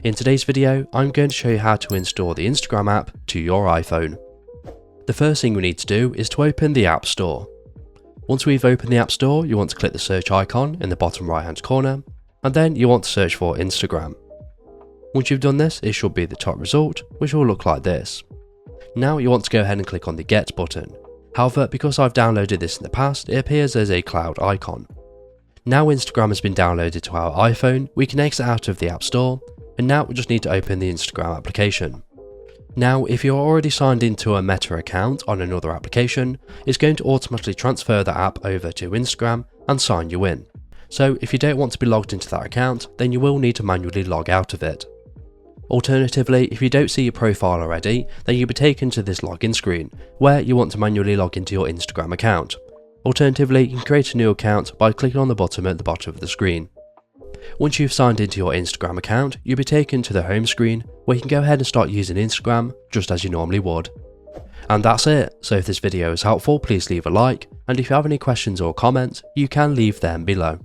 In today's video, I'm going to show you how to install the Instagram app to your iPhone. The first thing we need to do is to open the App Store. Once we've opened the App Store, you want to click the search icon in the bottom right hand corner, and then you want to search for Instagram. Once you've done this, it should be the top result, which will look like this. Now you want to go ahead and click on the Get button. However, because I've downloaded this in the past, it appears as a cloud icon. Now Instagram has been downloaded to our iPhone, we can exit out of the App Store, and now we just need to open the Instagram application. Now, if you're already signed into a Meta account on another application, it's going to automatically transfer that app over to Instagram and sign you in. So if you don't want to be logged into that account, then you will need to manually log out of it. Alternatively, if you don't see your profile already, then you'll be taken to this login screen, where you want to manually log into your Instagram account. Alternatively, you can create a new account by clicking on the button at the bottom of the screen. Once you've signed into your Instagram account, you'll be taken to the home screen where you can go ahead and start using Instagram just as you normally would. And that's it. So if this video is helpful, please leave a like, and if you have any questions or comments, you can leave them below.